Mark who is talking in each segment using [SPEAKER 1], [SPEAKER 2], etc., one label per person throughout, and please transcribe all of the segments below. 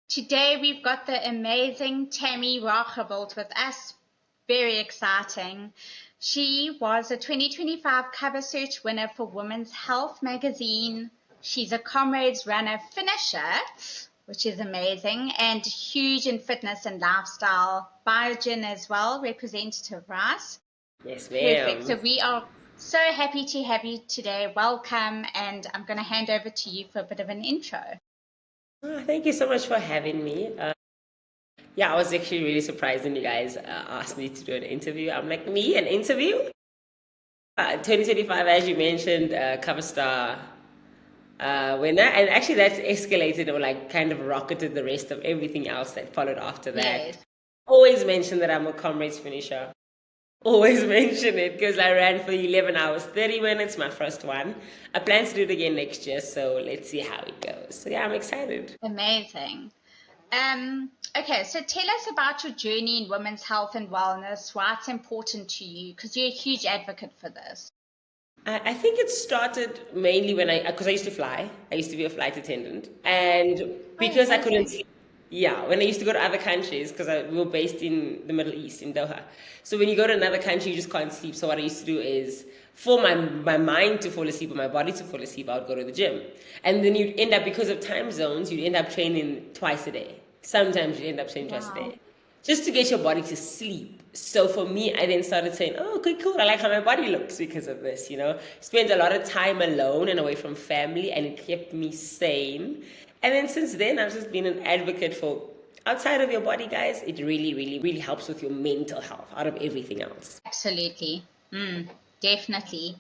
[SPEAKER 1] Today we've got the amazing Tammi Ragebult with us. Very exciting. She was a 2025 cover search winner for Women's Health magazine. She's a Comrades Runner finisher, which is amazing, and huge in fitness and lifestyle. Biogen as well, representative, right?
[SPEAKER 2] Yes,
[SPEAKER 1] Perfect. So
[SPEAKER 2] ma'am.
[SPEAKER 1] we are so happy to have you today. Welcome, and I'm going to hand over to you for a bit of an intro.
[SPEAKER 2] Thank you so much for having me. Yeah, I was actually really surprised when you guys asked me to do an interview. I'm like, me, an interview? 2025, as you mentioned, cover star winner. And actually, that's escalated or like kind of rocketed the rest of everything else that followed after that.
[SPEAKER 1] Yes.
[SPEAKER 2] Always mention that I'm a comrades finisher. Always mention it because I ran for 11 hours, 30 minutes, my first one. I plan to do it again next year, so let's see how it goes. So yeah, I'm excited.
[SPEAKER 1] Amazing. Okay, so tell us about your journey in women's health and wellness, why it's important to you, because you're a huge advocate for this.
[SPEAKER 2] I think it started mainly when because I used to fly. I used to be a flight attendant. And
[SPEAKER 1] Oh,
[SPEAKER 2] because I couldn't,
[SPEAKER 1] amazing.
[SPEAKER 2] yeah, when I used to go to other countries, because we were based in the Middle East, in Doha. So when you go to another country, you just can't sleep. So what I used to do is, for my mind to fall asleep or my body to fall asleep, I would go to the gym. And then you'd end up, because of time zones, you'd end up training twice a day. Sometimes you end up training twice a
[SPEAKER 1] Wow.
[SPEAKER 2] day just to get your body to sleep. So for me, I then started saying, oh, okay, cool. I like how my body looks because of this, Spent a lot of time alone and away from family, and it kept me sane. And then since then, I've just been an advocate for outside of your body, guys. It really, really, really helps with your mental health out of everything else.
[SPEAKER 1] Absolutely. Definitely.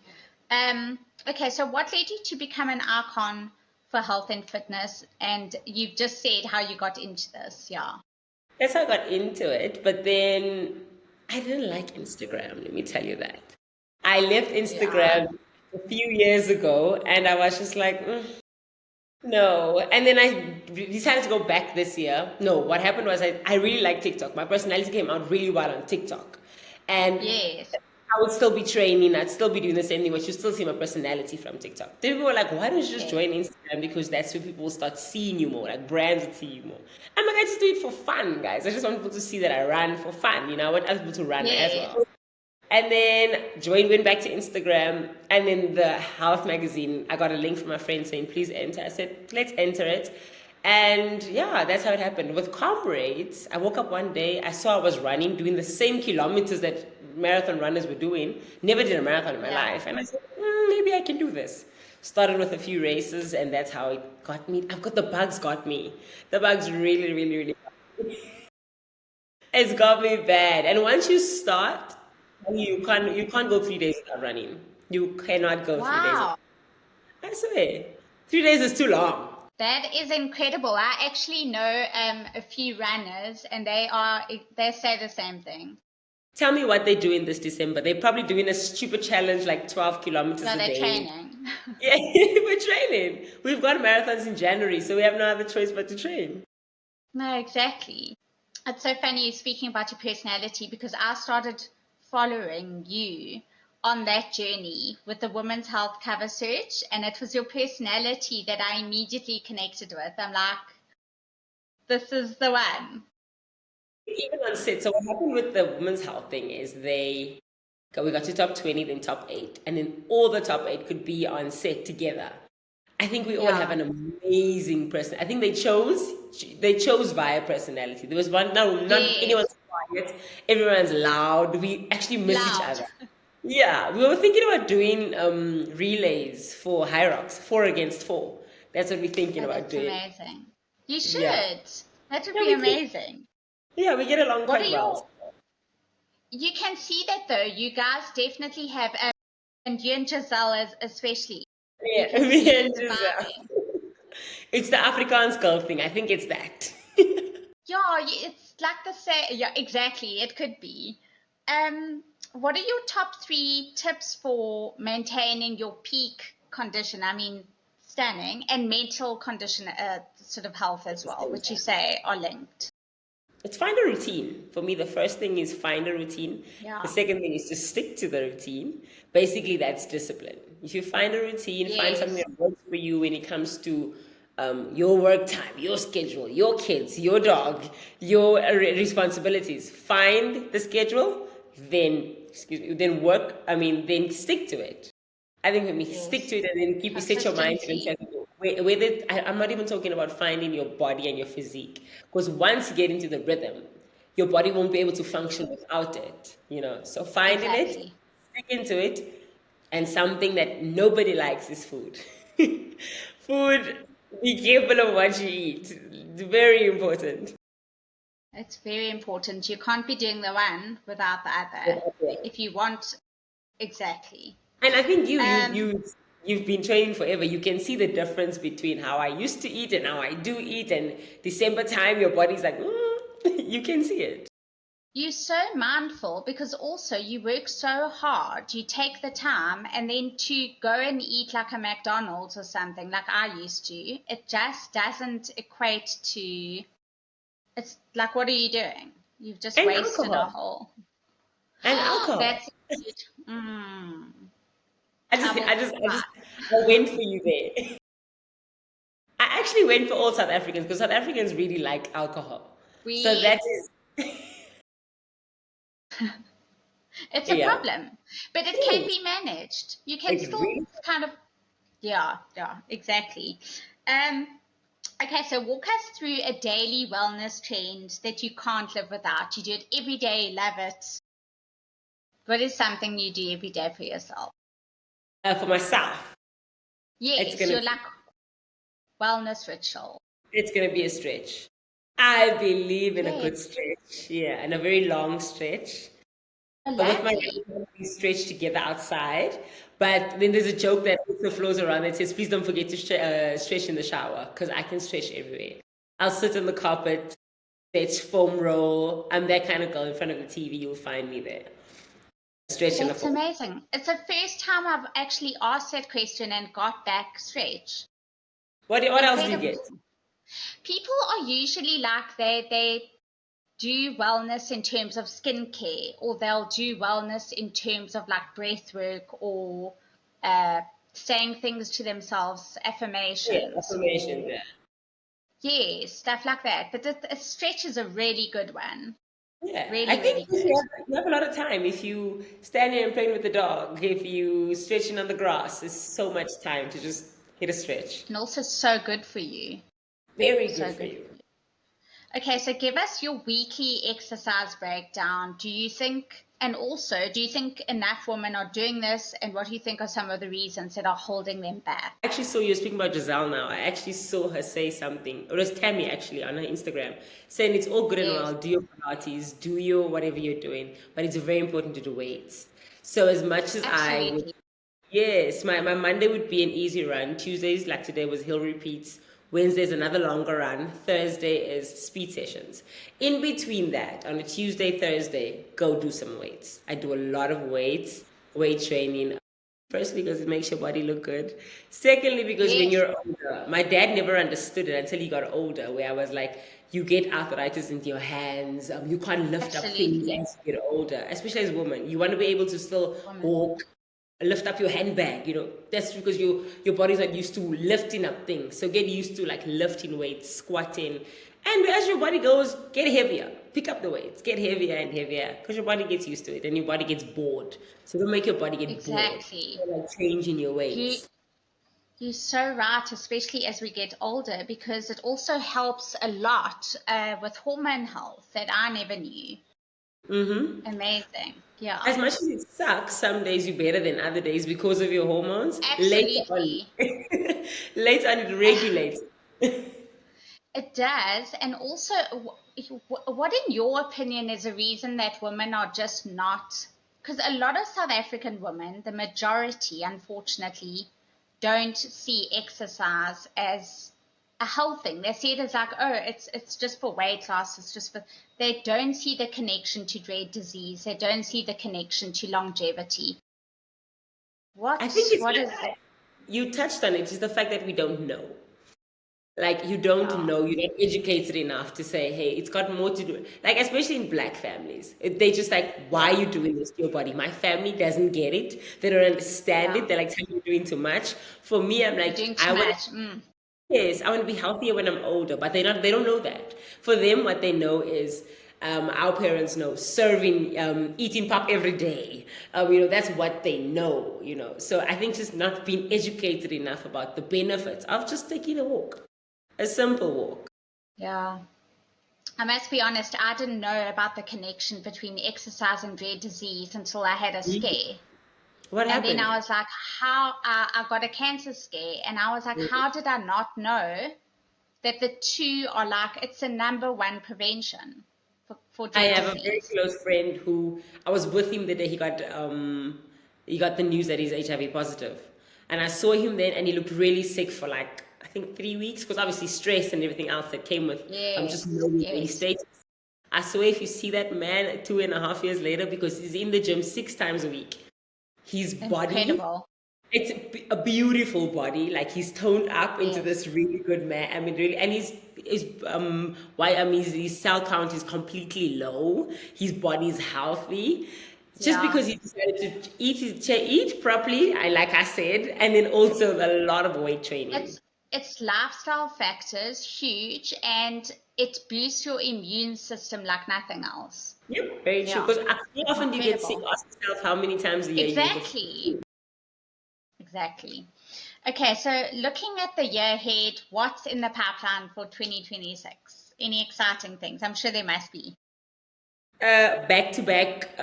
[SPEAKER 1] Okay, so what led you to become an icon for health and fitness? And you've just said how you got into this. Yeah.
[SPEAKER 2] That's how I got into it. But then I didn't like Instagram, let me tell you that. I left
[SPEAKER 1] Yeah.
[SPEAKER 2] Instagram a few years ago and I was just like, no. And then I decided to go back this year. No, what happened was I really like TikTok. My personality came out really well on TikTok. And
[SPEAKER 1] Yes.
[SPEAKER 2] I would still be training, I'd still be doing the same thing, but you still see my personality from TikTok. Then people were like, why don't you just
[SPEAKER 1] Yes.
[SPEAKER 2] join Instagram? Because that's where people start seeing you more, like brands would see you more. I'm like, I just do it for fun, guys. I just want people to see that I run for fun, I want other people to run as
[SPEAKER 1] Yes.
[SPEAKER 2] well. And then went back to Instagram, and then the health magazine, I got a link from my friend saying, please enter. I said, let's enter it. And yeah, that's how it happened. With comrades, I woke up one day, I saw I was running, doing the same kilometers that marathon runners were doing. Never did a marathon in my
[SPEAKER 1] Yeah.
[SPEAKER 2] life. And I said, maybe I can do this. Started with a few races, and that's how it got me. The bugs got me. The bugs really, really, really it's got me bad. And once you start, you can't go 3 days without running. You cannot go 3 days.
[SPEAKER 1] Wow.
[SPEAKER 2] I swear, 3 days is too long.
[SPEAKER 1] That is incredible. I actually know a few runners, and they say the same thing.
[SPEAKER 2] Tell me what they're doing this December. They're probably doing a stupid challenge like 12 kilometers
[SPEAKER 1] No,
[SPEAKER 2] a
[SPEAKER 1] they're
[SPEAKER 2] day.
[SPEAKER 1] training.
[SPEAKER 2] Yeah, we're training. We've got marathons in January, so we have no other choice but to train.
[SPEAKER 1] No, exactly. It's so funny you speaking about your personality because I started following you on that journey with the women's health cover search, and it was your personality that I immediately connected with. I'm like, this is the one.
[SPEAKER 2] Even on set. So what happened with the women's health thing is we got to top 20, then top 8, and then all the top 8 could be on set together. I think we all have
[SPEAKER 1] Yeah.
[SPEAKER 2] an amazing person. I think they chose via personality. There was one, no, not
[SPEAKER 1] Yes.
[SPEAKER 2] anyone's quiet, everyone's loud. We actually miss each
[SPEAKER 1] Loud.
[SPEAKER 2] other. Yeah, we were thinking about doing relays for high rocks, 4 against 4. That's what we're thinking
[SPEAKER 1] Oh,
[SPEAKER 2] about
[SPEAKER 1] that's
[SPEAKER 2] doing.
[SPEAKER 1] amazing. You
[SPEAKER 2] Yeah,
[SPEAKER 1] should. That would
[SPEAKER 2] yeah,
[SPEAKER 1] be
[SPEAKER 2] we could.
[SPEAKER 1] amazing.
[SPEAKER 2] Yeah, we get along
[SPEAKER 1] What are
[SPEAKER 2] quite well.
[SPEAKER 1] your, you can see that though, you guys definitely have, and you and Giselle especially, you
[SPEAKER 2] Yeah,
[SPEAKER 1] can
[SPEAKER 2] me
[SPEAKER 1] see
[SPEAKER 2] and
[SPEAKER 1] the
[SPEAKER 2] Giselle.
[SPEAKER 1] vibing.
[SPEAKER 2] It's the Afrikaans girl thing. I think it's that.
[SPEAKER 1] Yeah, it's like the same. Yeah, exactly. It could be. Um, what are your top three tips for maintaining your peak condition? I mean, stunning and mental condition, sort of health
[SPEAKER 2] At
[SPEAKER 1] as
[SPEAKER 2] the
[SPEAKER 1] well,
[SPEAKER 2] same
[SPEAKER 1] which you
[SPEAKER 2] time.
[SPEAKER 1] say are linked.
[SPEAKER 2] It's find a routine. For me, the first thing is find a routine. The
[SPEAKER 1] Yeah.
[SPEAKER 2] second thing is to stick to the routine. Basically, that's discipline. If you find a routine, find something
[SPEAKER 1] Yes.
[SPEAKER 2] that works for you when it comes to your work time, your schedule, your kids, your dog, your responsibilities. Find the schedule, then then work. Then stick to it. I think for me, stick
[SPEAKER 1] Yes.
[SPEAKER 2] to it and then set your mind to it.
[SPEAKER 1] Consistency.
[SPEAKER 2] Whether I'm not even talking about finding your body and your physique, because once you get into the rhythm, your body won't be able to function without it. So finding it,
[SPEAKER 1] Exactly.
[SPEAKER 2] stick into it, and something that nobody likes is food. Food. Be careful of what you eat. It's very important.
[SPEAKER 1] It's very important. You can't be doing the one without the other. If you want, exactly.
[SPEAKER 2] And I think
[SPEAKER 1] Um,
[SPEAKER 2] you've been training forever. You can see the difference between how I used to eat and how I do eat. And December time, your body's like, you can see it.
[SPEAKER 1] you're so mindful because also you work so hard. You take the time and then to go and eat like a McDonald's or something like I used to, it just doesn't equate to, it's like, what are you doing? You've just
[SPEAKER 2] And
[SPEAKER 1] wasted a
[SPEAKER 2] alcohol.
[SPEAKER 1] whole.
[SPEAKER 2] And alcohol.
[SPEAKER 1] That's it.
[SPEAKER 2] I just, I
[SPEAKER 1] Trouble.
[SPEAKER 2] just, I just, I went for you there. I actually went for all South Africans because South Africans really like alcohol. So
[SPEAKER 1] We,
[SPEAKER 2] that is,
[SPEAKER 1] it's a
[SPEAKER 2] yeah.
[SPEAKER 1] problem, but it can
[SPEAKER 2] Yes,
[SPEAKER 1] be managed. You can
[SPEAKER 2] it
[SPEAKER 1] still
[SPEAKER 2] really.
[SPEAKER 1] kind of, yeah, exactly. Um, okay, so walk us through a daily wellness trend that you can't live without. You do it every day, love it. What is something you do every day for yourself?
[SPEAKER 2] For myself, it's
[SPEAKER 1] Yes,
[SPEAKER 2] gonna
[SPEAKER 1] your like wellness ritual.
[SPEAKER 2] it's gonna be a stretch. I believe in a
[SPEAKER 1] Okay,
[SPEAKER 2] good stretch, yeah, and a very long stretch. Some of my
[SPEAKER 1] lovely.
[SPEAKER 2] friends we stretch together outside, but then there's a joke that also flows around that says, "Please don't forget to stretch in the shower," because I can stretch everywhere. I'll sit on the carpet, stretch, foam roll. I'm that kind of girl. In front of the TV, you'll find me there. Stretch in the
[SPEAKER 1] That's
[SPEAKER 2] foam.
[SPEAKER 1] amazing. It's the first time I've actually asked that question and got back straight.
[SPEAKER 2] What else do you
[SPEAKER 1] Incredible.
[SPEAKER 2] get?
[SPEAKER 1] People are usually like they do wellness in terms of skincare, or they'll do wellness in terms of like breath work or uh, saying things to themselves,
[SPEAKER 2] Yeah,
[SPEAKER 1] affirmations,
[SPEAKER 2] affirmations.
[SPEAKER 1] or
[SPEAKER 2] Yeah.
[SPEAKER 1] yeah, stuff like that. But a stretch is a really good one.
[SPEAKER 2] Yeah, I
[SPEAKER 1] Really,
[SPEAKER 2] think
[SPEAKER 1] really good.
[SPEAKER 2] you have a lot of time. If you stand there and playing with the dog, if you stretching on the grass, there's so much time to just hit a stretch.
[SPEAKER 1] And also so good for you.
[SPEAKER 2] Very good
[SPEAKER 1] So
[SPEAKER 2] for
[SPEAKER 1] good
[SPEAKER 2] you.
[SPEAKER 1] for you. Okay, so give us your weekly exercise breakdown. And also, do you think enough women are doing this? And what do you think are some of the reasons that are holding them back?
[SPEAKER 2] I actually saw you speaking about Giselle now. I actually saw her say something. It was Tammy actually on her Instagram saying it's all good and
[SPEAKER 1] Yes,
[SPEAKER 2] well. Do your Pilates, do your whatever you're doing, but it's very important to do weights. So as much as I would,
[SPEAKER 1] absolutely.
[SPEAKER 2] yes, my Monday would be an easy run. Tuesdays, like today, was hill repeats. Wednesday's another longer run. Thursday is speed sessions. In between that, on a Tuesday, Thursday, go do some weights. I do a lot of weights, weight training. Firstly, because it makes your body look good. Secondly, because when
[SPEAKER 1] Yes,
[SPEAKER 2] you're older, my dad never understood it until he got older, where I was like, you get arthritis into your hands, you can't lift up things
[SPEAKER 1] absolutely.
[SPEAKER 2] as you get older, especially as a woman. You want to be able to still
[SPEAKER 1] Woman.
[SPEAKER 2] walk, lift up your handbag, that's because your body's not used to lifting up things. So get used to like lifting weights, squatting, and as your body goes, get heavier. Pick up the weights, get heavier and heavier, because your body gets used to it and your body gets bored. So don't make your body get bored.
[SPEAKER 1] Exactly.
[SPEAKER 2] Like changing your
[SPEAKER 1] You
[SPEAKER 2] weights.
[SPEAKER 1] you're so right, especially as we get older, because it also helps a lot with hormone health that I never knew.
[SPEAKER 2] Mm-hmm.
[SPEAKER 1] Amazing.
[SPEAKER 2] As
[SPEAKER 1] Yeah,
[SPEAKER 2] much as it sucks, some days you're better than other days because of your hormones. Later on,
[SPEAKER 1] absolutely.
[SPEAKER 2] later on it regulates.
[SPEAKER 1] It does. And also, what, in your opinion, is a reason that women are just not? Because a lot of South African women, the majority, unfortunately, don't see exercise as a health thing. They see it as like, oh, it's just for weight loss. It's just for. They don't see the connection to dread disease. They don't see the connection to longevity.
[SPEAKER 2] I think it's
[SPEAKER 1] What is?
[SPEAKER 2] you touched on it. It's the fact that we don't know. Like you don't
[SPEAKER 1] Yeah,
[SPEAKER 2] know, you're not educated enough to say, hey, it's got more to do. Like especially in black families, they just like, why are
[SPEAKER 1] yeah,
[SPEAKER 2] you doing this to your body? My family doesn't get it. They don't understand
[SPEAKER 1] yeah.
[SPEAKER 2] it. They're like, tell me you're doing too much. For me, I'm
[SPEAKER 1] You're
[SPEAKER 2] like,
[SPEAKER 1] doing too
[SPEAKER 2] I want
[SPEAKER 1] much.
[SPEAKER 2] Yes, I want to be healthier when I'm older, but they don't know that. For them, what they know is our parents know serving, eating pop every day. That's what they know, So I think just not being educated enough about the benefits of just taking a walk, a simple walk.
[SPEAKER 1] Yeah. I must be honest, I didn't know about the connection between exercise and rare disease until I had a scare.
[SPEAKER 2] What
[SPEAKER 1] And then
[SPEAKER 2] happened?
[SPEAKER 1] I was like, I got a cancer scare, and I was like, how did I not know that the two are like, it's the number one prevention for
[SPEAKER 2] I
[SPEAKER 1] rare
[SPEAKER 2] have a very
[SPEAKER 1] disease.
[SPEAKER 2] close friend who I was with him the day he got the news that he's HIV positive, and I saw him then, and he looked really sick for like I think 3 weeks because obviously stress and everything else that came with just
[SPEAKER 1] Yes,
[SPEAKER 2] knowing where he
[SPEAKER 1] yes.
[SPEAKER 2] stayed. I swear, if you see that man 2.5 years later, because he's in the gym 6 times a week, his body,
[SPEAKER 1] Incredible.
[SPEAKER 2] it's a beautiful body. Like he's toned up into
[SPEAKER 1] Yes.
[SPEAKER 2] this really good man. I mean, really, and his cell count is completely low. His body is healthy, just
[SPEAKER 1] Yeah.
[SPEAKER 2] because he decided to eat properly. Like I said, and then also a lot of weight training.
[SPEAKER 1] It's lifestyle factors, huge, and it boosts your immune system like nothing else.
[SPEAKER 2] Yep, very true.
[SPEAKER 1] Yeah.
[SPEAKER 2] Because how often do you get sick?
[SPEAKER 1] Incredible.
[SPEAKER 2] Ask yourself how many times a year you get the
[SPEAKER 1] Exactly. Exactly. Okay, so looking at the year ahead, what's in the pipeline for 2026? Any exciting things? I'm sure there must be.
[SPEAKER 2] Back to back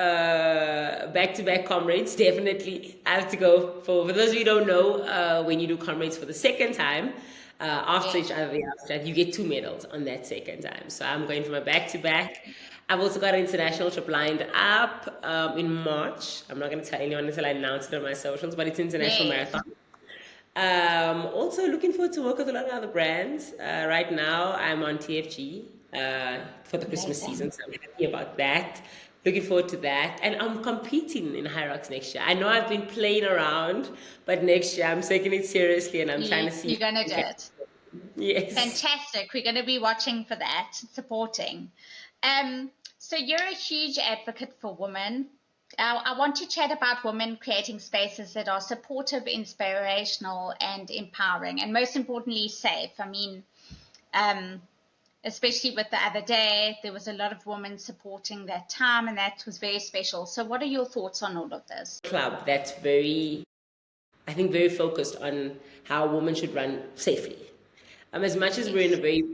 [SPEAKER 2] comrades. Definitely, I have to go for those of you who don't know. When you do comrades for the second time, after
[SPEAKER 1] Yeah.
[SPEAKER 2] each other, you get 2 medals on that second time. So I'm going for my back to back. I've also got an international trip lined up in March. I'm not going to tell anyone until I announce it on my socials, but it's international
[SPEAKER 1] Yes.
[SPEAKER 2] marathon. Also looking forward to work with a lot of other brands. Right now, I'm on TFG for the Christmas
[SPEAKER 1] Amazing.
[SPEAKER 2] season, so I'm happy about that. Looking forward to that, and I'm competing in High Rocks next year. I know I've been playing around, but next year I'm taking it seriously, and I'm trying to see
[SPEAKER 1] You're
[SPEAKER 2] if
[SPEAKER 1] going to
[SPEAKER 2] I
[SPEAKER 1] do
[SPEAKER 2] can.
[SPEAKER 1] it.
[SPEAKER 2] Yes.
[SPEAKER 1] Fantastic. We're going to be watching for that, supporting. So you're a huge advocate for women. I want to chat about women creating spaces that are supportive, inspirational, and empowering, and most importantly, safe. I mean, especially with the other day, there was a lot of women supporting that time, and that was very special. So what are your thoughts on all of this?
[SPEAKER 2] Club that's I think, very focused on how women should run safely. As much as we're in a
[SPEAKER 1] Yes.
[SPEAKER 2] very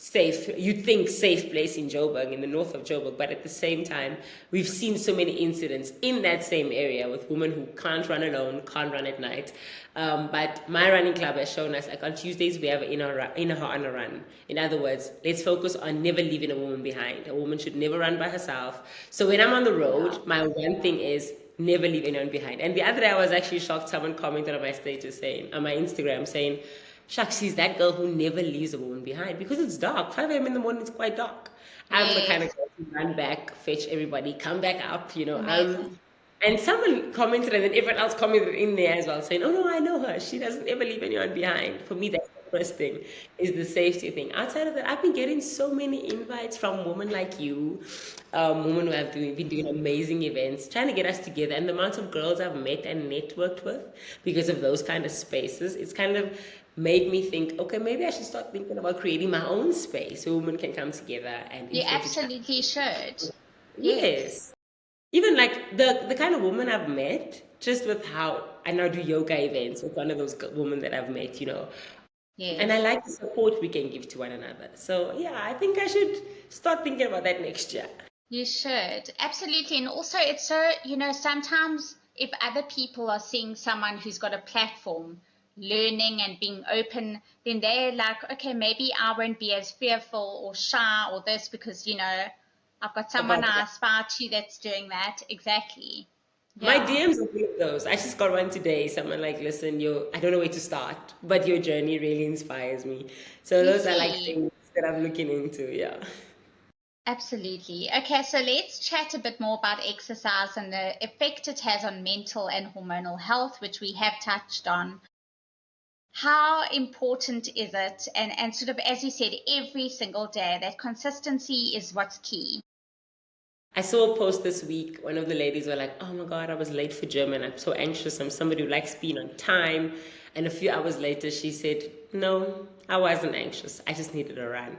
[SPEAKER 2] safe, you'd think safe place in Joburg, in the north of Joburg, but at the same time, we've seen so many incidents in that same area with women who can't run alone, can't run at night. But my running club has shown us, like on Tuesdays, we have an in her on a run. In other words, let's focus on never leaving a woman behind. A woman should never run by herself. So when I'm on the road, my one thing is never leave anyone behind. And the other day, I was actually shocked. Someone commented on my status on my Instagram saying, shucks, she's that girl who never leaves a woman behind because it's dark. 5 a.m. in the morning is quite dark. I'm the kind of
[SPEAKER 1] Yes.
[SPEAKER 2] girl who run back, fetch everybody, come back up,
[SPEAKER 1] Amazing.
[SPEAKER 2] And someone commented, and then everyone else commented in there as well, saying, "Oh no, I know her. She doesn't ever leave anyone behind." For me, that's the first thing, is the safety thing. Outside of that, I've been getting so many invites from women like you, women who have been doing amazing events, trying to get us together. And the amount of girls I've met and networked with because of those kind of spaces, it's kind of made me think, okay, maybe I should start thinking about creating my own space where women can come together and
[SPEAKER 1] You
[SPEAKER 2] influence each other.
[SPEAKER 1] absolutely should. Yes.
[SPEAKER 2] Yes. Even like the kind of woman I've met, just with how I now do yoga events with one of those women that I've met. And I
[SPEAKER 1] Yes.
[SPEAKER 2] like the support we can give to one another. So yeah, I think I should start thinking about that next year.
[SPEAKER 1] You should. Absolutely. And also, it's so, sometimes if other people are seeing someone who's got a platform, learning and being open, then they're like, okay, maybe I won't be as fearful or shy or this because, I've got someone
[SPEAKER 2] About
[SPEAKER 1] I
[SPEAKER 2] that.
[SPEAKER 1] aspire to that's doing that. Exactly.
[SPEAKER 2] My
[SPEAKER 1] Yeah.
[SPEAKER 2] DMs are full of those. I just got one today. Someone like, listen, I don't know where to start, but your journey really inspires me. So
[SPEAKER 1] You
[SPEAKER 2] those are like
[SPEAKER 1] see.
[SPEAKER 2] things that I'm looking into. Yeah.
[SPEAKER 1] Absolutely. Okay, so let's chat a bit more about exercise and the effect it has on mental and hormonal health, which we have touched on. How important is it? And sort of, as you said, every single day, that consistency is what's key.
[SPEAKER 2] I saw a post this week. One of the ladies were like, "Oh my God, I was late for gym and I'm so anxious. I'm somebody who likes being on time." And a few hours later, she said, No, I wasn't anxious. I just needed a run.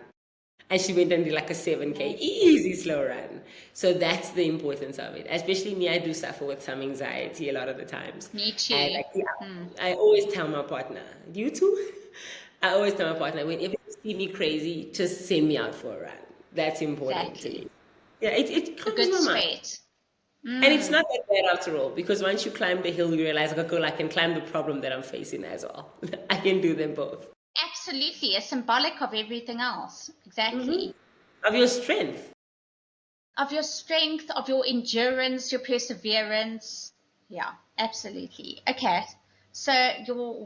[SPEAKER 2] And she went and did like a 7K, easy, slow run. So that's the importance of it. Especially me, I do suffer with some anxiety a lot of the times.
[SPEAKER 1] Me
[SPEAKER 2] And
[SPEAKER 1] too.
[SPEAKER 2] I always tell my partner, you too? I always tell my partner, whenever you see me crazy, just send me out for a run. That's important to me.
[SPEAKER 1] Exactly.
[SPEAKER 2] Yeah, it
[SPEAKER 1] A
[SPEAKER 2] calms
[SPEAKER 1] good
[SPEAKER 2] my mind.
[SPEAKER 1] sweat.
[SPEAKER 2] And it's not that bad after all, because once you climb the hill, you realize, okay, cool, I can climb the problem that I'm facing as well. I can do them both.
[SPEAKER 1] Absolutely. A symbolic of everything else. Exactly.
[SPEAKER 2] Of your strength.
[SPEAKER 1] Of your strength, of your endurance, your perseverance. Yeah, absolutely. Okay. So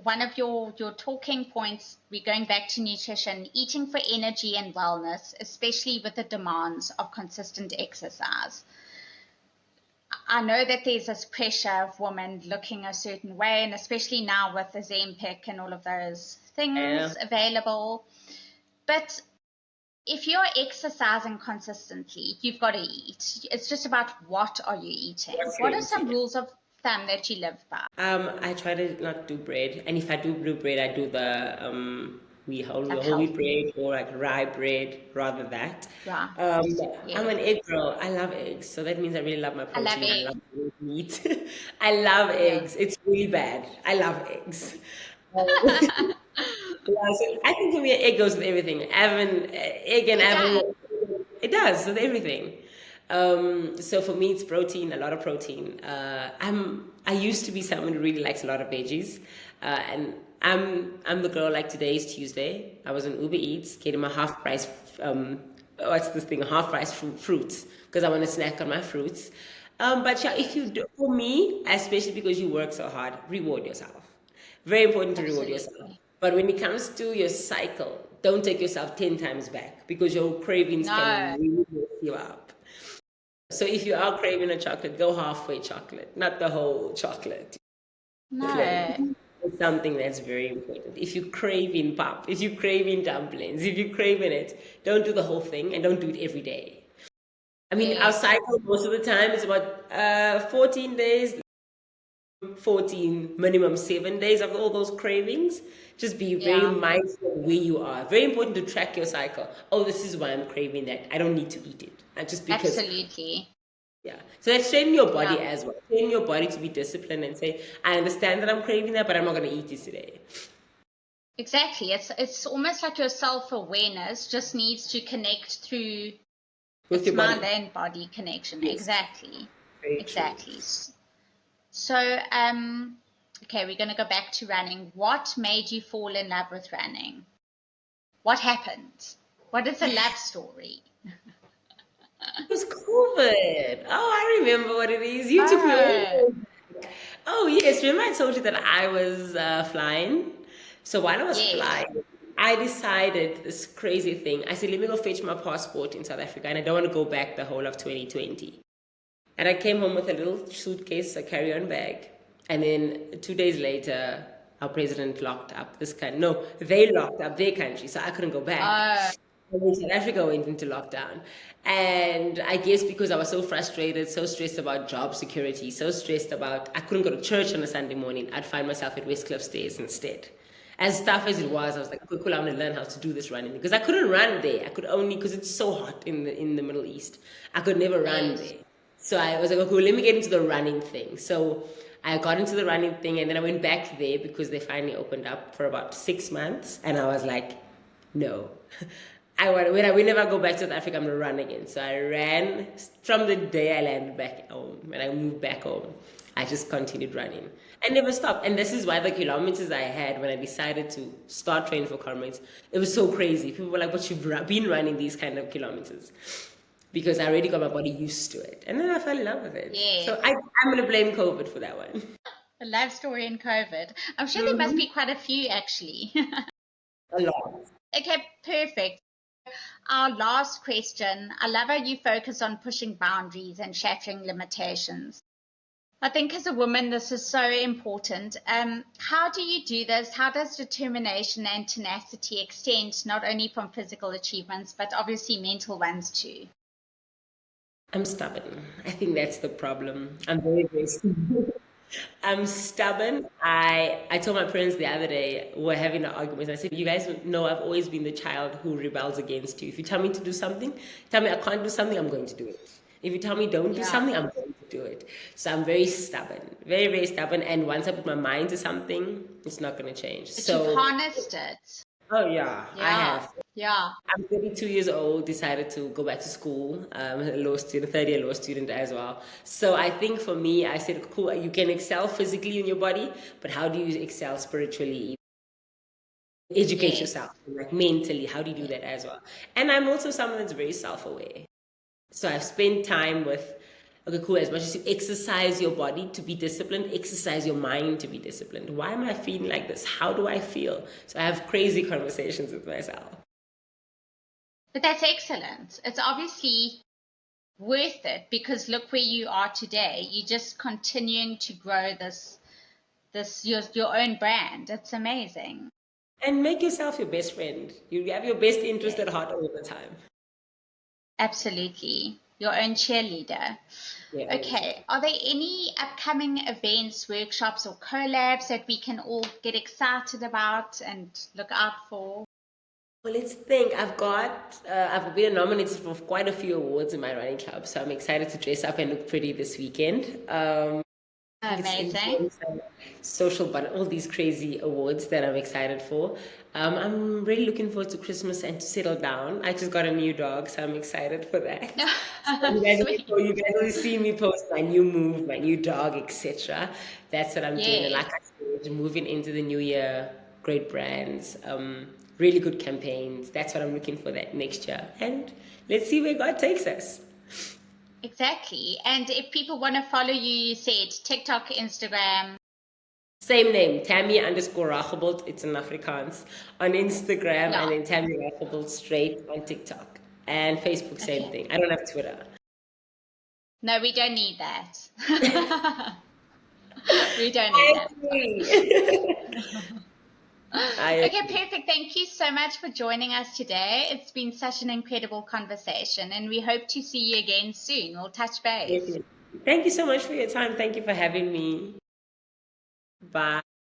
[SPEAKER 1] one of your talking points, we're going back to nutrition, eating for energy and wellness, especially with the demands of consistent exercise. I know that there's this pressure of women looking a certain way, and especially now with the Zempic and all of those things available. But if you're exercising consistently, you've got to eat. It's just about what are you eating. What are some rules of thumb that you live by?
[SPEAKER 2] I try to not do bread, and if I do bread, I do the whole wheat bread or like rye bread, rather that.
[SPEAKER 1] Right.
[SPEAKER 2] I'm an egg girl. I love eggs, so that means I really love my
[SPEAKER 1] I love
[SPEAKER 2] protein. I
[SPEAKER 1] eggs.
[SPEAKER 2] love meat. I love eggs. It's really bad. I love eggs. Yeah, so I think for me, egg goes with everything. Egg and
[SPEAKER 1] It does.
[SPEAKER 2] apple, it does with everything. So for me, it's protein, a lot of protein. I used to be someone who really likes a lot of veggies, and I'm the girl like today is Tuesday. I was on Uber Eats getting my half price. What's this thing? Half price fruits because I want to snack on my fruits. But yeah, if you do, for me, especially because you work so hard, reward yourself. Very important to reward yourself. But when it comes to your cycle, don't take yourself 10 times back because your cravings can really mess you up. So if you are craving a chocolate, go halfway chocolate, not the whole chocolate.
[SPEAKER 1] No.
[SPEAKER 2] It's something that's very important. If you crave in pop, if you crave in dumplings, if you crave in it, don't do the whole thing and don't do it every day. I mean, our cycle most of the time is about 14 days, 14, minimum 7 days of all those cravings. Just be very mindful of where you are. Very important to track your cycle. Oh, this is why I'm craving that. I don't need to eat it. And just because.
[SPEAKER 1] Absolutely.
[SPEAKER 2] Yeah. So that's training your body as well. Training your body to be disciplined and say, I understand that I'm craving that, but I'm not going to eat this today.
[SPEAKER 1] Exactly. It's almost like your self-awareness just needs to connect through
[SPEAKER 2] with your
[SPEAKER 1] mind and body connection. Yes. Exactly. Very exactly. True. So, okay, we're going to go back to running. What made you fall in love with running? What happened? What is the love story?
[SPEAKER 2] It was COVID. Oh, I remember what it is. You took me over. Oh, yes. Remember I told you that I was flying? So while I was flying, I decided this crazy thing. I said, let me go fetch my passport in South Africa, and I don't want to go back the whole of 2020. And I came home with a little suitcase, a carry-on bag. And then 2 days later, our president locked up this country. No, they locked up their country, so I couldn't go back. And then South Africa went into lockdown. And I guess because I was so frustrated, so stressed about job security, so stressed about, I couldn't go to church on a Sunday morning, I'd find myself at Westcliff Stairs instead. As tough as it was, I was like, okay, cool, I'm going to learn how to do this running. Because I couldn't run there. I could only, because it's so hot in the Middle East, I could never run there. So I was like, okay, let me get into the running thing. So I got into the running thing, and then I went back there because they finally opened up for about 6 months. And I was like, no. Whenever I go back to South Africa, I'm going to run again. So I ran from the day I landed back home. When I moved back home, I just continued running. I never stopped. And this is why the kilometers I had when I decided to start training for comrades, it was so crazy. People were like, but you've been running these kind of kilometers. Because I already got my body used to it. And then I fell in love with it. Yeah. So I'm going to blame COVID for that one.
[SPEAKER 1] A love story in COVID. I'm sure there must be quite a few, actually.
[SPEAKER 2] A lot.
[SPEAKER 1] Okay, perfect. Our last question. I love how you focus on pushing boundaries and shattering limitations. I think as a woman, this is so important. How do you do this? How does determination and tenacity extend not only from physical achievements, but obviously mental ones too?
[SPEAKER 2] I'm stubborn. I think that's the problem. I'm very, very stubborn. I'm stubborn. I told my parents the other day, we're having an argument. I said, you guys know I've always been the child who rebels against you. If you tell me to do something, tell me I can't do something, I'm going to do it. If you tell me don't do
[SPEAKER 1] Yeah.
[SPEAKER 2] something, I'm going to do it. So I'm very stubborn, very, very stubborn. And once I put my mind to something, it's not going to change.
[SPEAKER 1] But you've
[SPEAKER 2] So,
[SPEAKER 1] harnessed it.
[SPEAKER 2] oh yeah, I
[SPEAKER 1] Yeah.
[SPEAKER 2] have.
[SPEAKER 1] Yeah.
[SPEAKER 2] I'm 32 years old, decided to go back to school. A law student, third year law student as well. So I think for me, I said, cool, you can excel physically in your body, but how do you excel spiritually? Educate
[SPEAKER 1] Yes.
[SPEAKER 2] yourself, like mentally, how do you do that as well? And I'm also someone that's very self aware. So I've spent time with, okay, cool, as much as you exercise your body to be disciplined, exercise your mind to be disciplined. Why am I feeling like this? How do I feel? So I have crazy conversations with myself.
[SPEAKER 1] But that's excellent. It's obviously worth it because look where you are today. You're just continuing to grow this your own brand. It's amazing.
[SPEAKER 2] And make yourself your best friend. You have your best interest
[SPEAKER 1] Yes,
[SPEAKER 2] at heart all the time.
[SPEAKER 1] absolutely. Your own cheerleader.
[SPEAKER 2] Yeah,
[SPEAKER 1] Okay. Are there any upcoming events, workshops, or collabs that we can all get excited about and look out for?
[SPEAKER 2] well, let's think. I've been nominated for quite a few awards in my running club, so I'm excited to dress up and look pretty this weekend. It's
[SPEAKER 1] Amazing.
[SPEAKER 2] influencer, social, but all these crazy awards that I'm excited for. I'm really looking forward to Christmas and to settle down. I just got a new dog, so I'm excited for that. So
[SPEAKER 1] Sweet.
[SPEAKER 2] you guys always see me post my new move, my new dog, etc. That's what I'm doing. And
[SPEAKER 1] Yes.
[SPEAKER 2] like I said, moving into the new year, great brands, really good campaigns. That's what I'm looking for that next year. And let's see where God takes us.
[SPEAKER 1] Exactly. And if people want to follow you, you said TikTok, Instagram.
[SPEAKER 2] Same name, Tammi underscore Ragebult. It's in Afrikaans on Instagram,
[SPEAKER 1] Yeah.
[SPEAKER 2] and then Tammi Ragebult straight on TikTok and Facebook. Same
[SPEAKER 1] Okay.
[SPEAKER 2] thing. I don't have Twitter.
[SPEAKER 1] No, we don't need that. We don't
[SPEAKER 2] I
[SPEAKER 1] need that.
[SPEAKER 2] agree. I
[SPEAKER 1] Okay,
[SPEAKER 2] agree.
[SPEAKER 1] perfect. Thank you so much for joining us today. It's been such an incredible conversation, and we hope to see you again soon. We'll touch base.
[SPEAKER 2] Definitely. Thank you so much for your time. Thank you for having me. Bye.